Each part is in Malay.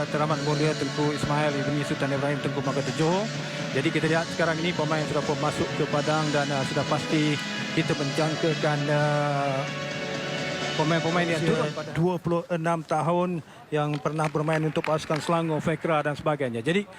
teramat mulia Tengku Ismail Ibni Sultan Ibrahim Tengku Mahkota Johor. Jadi kita lihat sekarang ini pemain sudah pun masuk ke padang dan sudah pasti kita menjangkakan pemain-pemain yang turun pada 26 tahun yang pernah bermain untuk pasukan Selangor, Fekra dan sebagainya. Jadi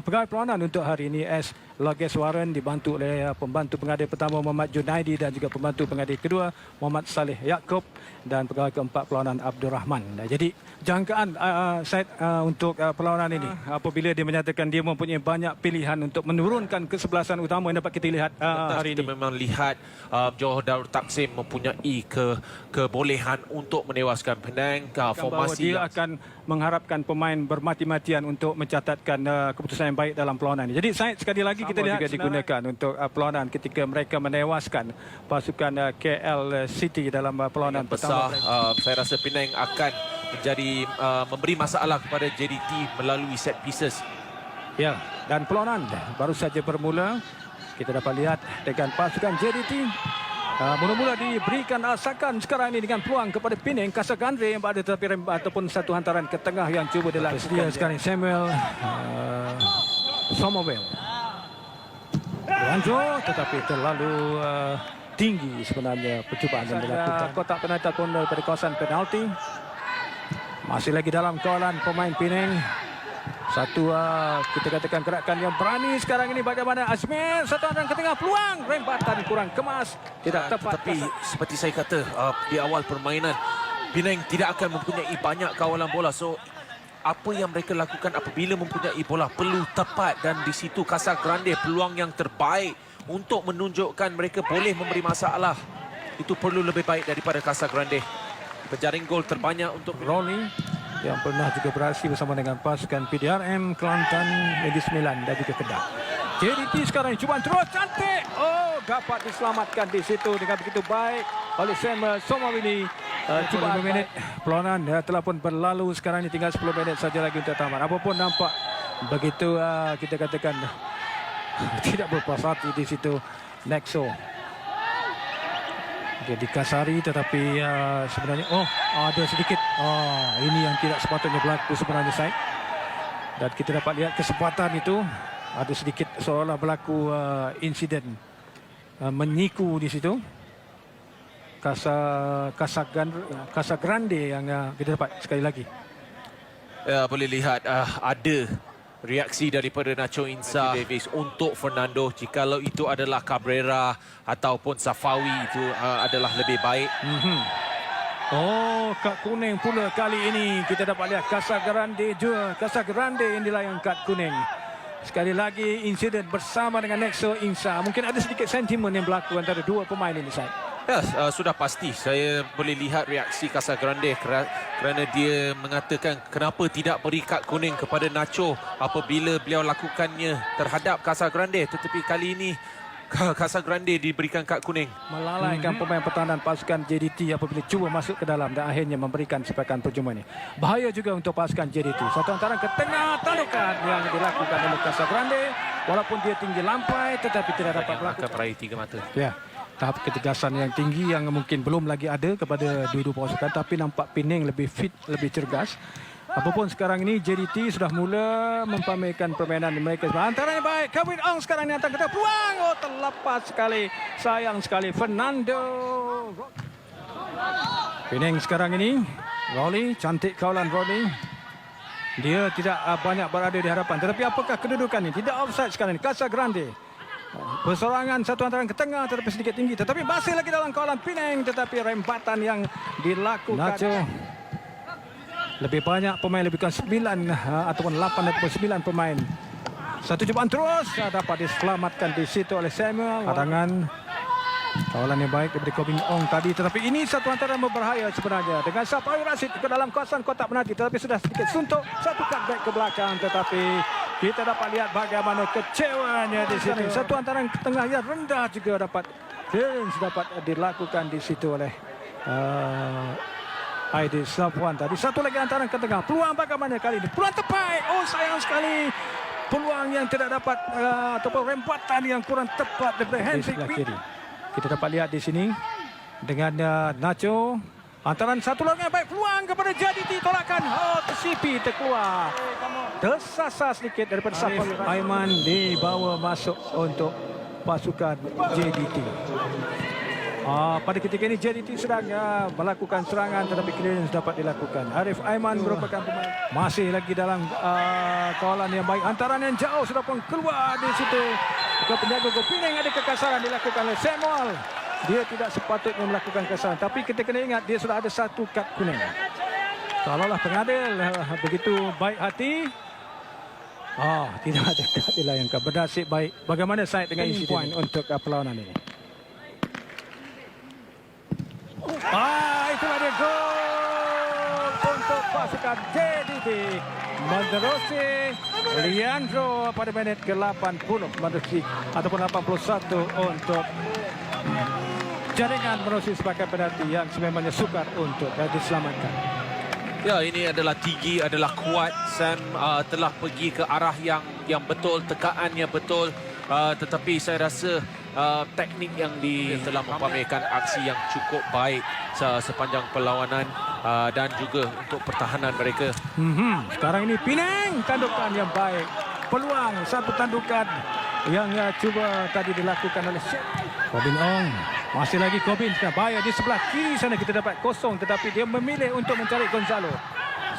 pegawai peranan untuk hari ini S. Logeswaran dibantu oleh pembantu pengadil pertama Muhammad Junaidi dan juga pembantu pengadil kedua Muhammad Saleh Yaakob dan pegawai keempat perlawanan Abdul Rahman. Jadi jangkaan Syed untuk perlawanan ini apabila dia menyatakan dia mempunyai banyak pilihan untuk menurunkan kesebelasan utama yang dapat kita lihat hari ini. Kita memang lihat Johor Darul Taksim mempunyai kebolehan untuk menewaskan Penang. Formasi dia akan mengharapkan pemain bermati-matian untuk mencatatkan keputusan yang baik dalam perlawanan ini. Jadi Syed, sekali lagi kita lihat juga digunakan untuk perlawanan ketika mereka menewaskan pasukan KL City dalam perlawanan besar. Saya rasa Penang akan menjadi memberi masalah kepada JDT melalui set pieces. Ya, dan perlawanan baru saja bermula. Kita dapat lihat dengan pasukan JDT mula-mula diberikan asakan sekarang ini dengan peluang kepada Penang. Casagrande yang berada tetapi ataupun satu hantaran ke tengah yang cuba dilakukan sekarang Samuel Somerville. Ranjo tetapi terlalu tinggi sebenarnya percubaan yang dilakukan. Kotak penalti pun daripada kawasan penalti. Masih lagi dalam kawalan pemain Penang. Satu kita katakan gerakan yang berani sekarang ini bagaimana Azmir satu orang ke tengah peluang rembatan kurang kemas tidak tepat. Tetapi seperti saya kata di awal permainan Penang tidak akan mempunyai banyak kawalan bola. So apa yang mereka lakukan apabila mempunyai bola perlu tepat dan di situ Casagrande peluang yang terbaik untuk menunjukkan mereka boleh memberi masalah. Itu perlu lebih baik daripada Casagrande. Penjaring gol terbanyak untuk Rolly yang pernah juga berhasil bersama dengan pasukan PDRM, Kelantan, Negeri Sembilan dan juga Kedah. JDT sekarang cubaan terus cantik. Oh, dapat diselamatkan di situ dengan begitu baik oleh Samuel Somerville. Cubaan 5 minit perlawanan telah pun berlalu. Sekarang ini tinggal 10 minit saja lagi untuk tamat. Apapun nampak begitu kita katakan tidak berpuas hati di situ Nexo. Dia dikasari tetapi sebenarnya ada sedikit ini yang tidak sepatutnya berlaku sebenarnya Syed. Dan kita dapat lihat kesempatan itu ada sedikit seolah berlaku insiden menyiku di situ. Casagrande yang kita dapat sekali lagi. Ya, boleh lihat ada reaksi daripada Nacho Insa Davis untuk Fernando. Jikalau itu adalah Cabrera ataupun Safawi itu adalah lebih baik. Oh, kad kuning pula kali ini. Kita dapat lihat Casagrande juga. Casagrande yang dilayang kad kuning. Sekali lagi insiden bersama dengan Nexo Insa. Mungkin ada sedikit sentimen yang berlaku antara dua pemain ini, Syed. Ya, sudah pasti saya boleh lihat reaksi Casagrande kerana dia mengatakan kenapa tidak beri kad kuning kepada Nacho apabila beliau lakukannya terhadap Casagrande. Tetapi kali ini Casagrande diberikan kad kuning. Melalaikan pemain pertahanan pasukan JDT apabila cuba masuk ke dalam dan akhirnya memberikan sepakan percuma ini. Bahaya juga untuk pasukan JDT. Satu hantaran ke tengah talukan yang dilakukan oleh Casagrande. Walaupun dia tinggi lampai tetapi tidak dapat melakukan. Akan meraih 3 mata. Ya. Tahap ketegasan yang tinggi yang mungkin belum lagi ada kepada dua-dua pasukan, tapi nampak Penang lebih fit, lebih cergas. Apapun sekarang ini JDT sudah mula mempamerkan permainan mereka. Antaranya baik, Kevin Ong sekarang ini hantar ke peluang. Oh, terlepas sekali. Sayang sekali Fernando. Penang sekarang ini Rolly, cantik kawalan Rolly. Dia tidak banyak berada di hadapan. Tetapi apakah kedudukan ini? Tidak offside sekarang ini. Casagrande bersorangan satu hantaran ke tengah tetapi sedikit tinggi. Tetapi masih lagi dalam kawalan Penang. Tetapi rembatan yang dilakukan Nacho. Lebih banyak pemain, lebih kurang 9 ataupun 8 ataupun 9 pemain. Satu cubaan terus dapat diselamatkan di situ oleh Samuel. Hadangan kawalan yang baik daripada Kevin Ong tadi. Tetapi ini satu hantaran berbahaya sebenarnya. Dengan Safawi Rashid ke dalam kawasan kotak penalti. Tetapi sudah sedikit suntuk. Satu cutback ke belakang. Tetapi kita dapat lihat bagaimana kecewanya di sini. Satu hantaran ke tengah yang rendah juga dapat dilakukan di situ oleh Aidil Safwan tadi. Satu lagi hantaran ke tengah. Peluang bagaimana kali ini? Peluang tepat. Oh, sayang sekali. Peluang yang tidak dapat ataupun rempatan yang kurang tepat daripada Hendrik. Kita dapat lihat di sini dengan Nacho Antaran satu lagi baik peluang kepada JDT, tolakan. Oh, tersipi, terkeluar. Tersasar sedikit daripada Safar Aiman, dibawa masuk untuk pasukan JDT. Pada ketika ini JDT sedang melakukan serangan tetapi clearance dapat dilakukan. Arif Aiman merupakan pemain masih lagi dalam kawalan yang baik. Antaran yang jauh sudah pun keluar di situ. Ke penjaga gol Penang, ada kekasaran dilakukan oleh Samuel. Dia tidak sepatutnya melakukan kesalahan, tapi kita kena ingat dia sudah ada satu kad kuning. Kalaulah pengadil begitu baik hati, tidak ada kad dilayangkan. Bernasib baik. Bagaimana Said dengan insiden untuk perlawanan ini? Itulah dia gol untuk pasukan JDT. Menerusi Leandro pada minit ke-80 menerusi ataupun 81 untuk jaringan menerusi sebagai penalti yang sememangnya sukar untuk diselamatkan. Ya, ini adalah tinggi, adalah kuat. Sam telah pergi ke arah yang betul, tekaannya betul. Tetapi saya rasa teknik yang telah mempamerkan aksi yang cukup baik sepanjang perlawanan dan juga untuk pertahanan mereka. Sekarang ini Penang, tandukan yang baik. Peluang satu tandukan yang cuba tadi dilakukan oleh Kobin Ong. Masih lagi Kobin, bahaya di sebelah kiri sana kita dapat kosong, tetapi dia memilih untuk mencari Gonzalo.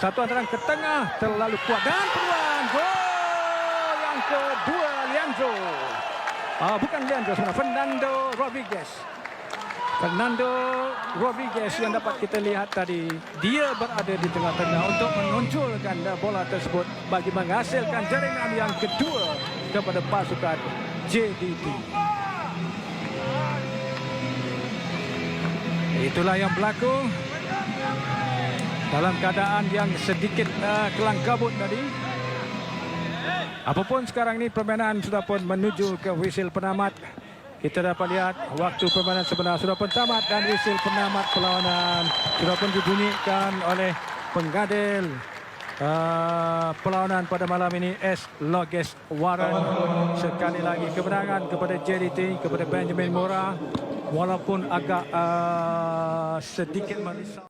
Satu antaran ke tengah terlalu kuat dan peluang gol yang kedua Leandro. Bukan Leandro sebenarnya, Fernando Rodriguez yang dapat kita lihat tadi. Dia berada di tengah-tengah untuk menonjolkan bola tersebut bagi menghasilkan jaringan yang kedua kepada pasukan JDT. Itulah yang berlaku dalam keadaan yang sedikit kelang kabut tadi. Apapun sekarang ini permainan sudah pun menuju ke whistle penamat. Kita dapat lihat waktu permainan sebenar sudah pun tamat dan whistle penamat perlawanan sudah pun dibunyikan oleh pengadil perlawanan pada malam ini, S. Loges Warren. Sekali lagi kemenangan kepada JDT, kepada Benjamin Mora, walaupun agak sedikit merisau.